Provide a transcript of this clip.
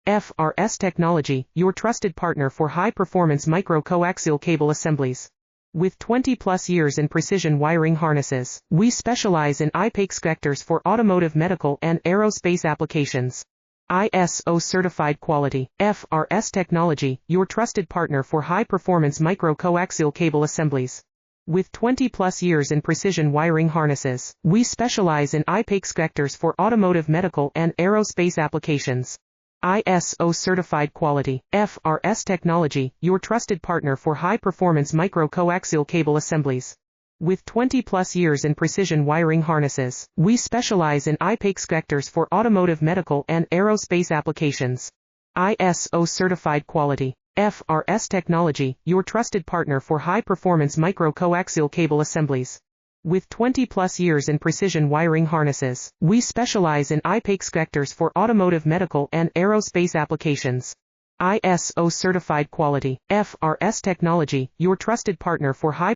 FRS Technology, your trusted partner for high-performance micro-coaxial cable assemblies. With 20-plus years in precision wiring harnesses, we specialize in I-PEX connectors for automotive, medical, and aerospace applications. ISO certified quality. FRS Technology, your trusted partner for high-performance micro-coaxial cable assemblies. With 20-plus years in precision wiring harnesses, we specialize in I-PEX connectors for automotive, medical, and aerospace applications. ISO certified quality. FRS Technology, your trusted partner for high-performance micro-coaxial cable assemblies. With 20-plus years in precision wiring harnesses, we specialize in I-PEX connectors for automotive, medical, and aerospace applications. ISO certified quality. FRS Technology, your trusted partner for high-performance micro-coaxial cable assemblies. With 20-plus years in precision wiring harnesses, we specialize in I-PEX connectors for automotive, medical, and aerospace applications. ISO certified quality. FRS Technology, your trusted partner for high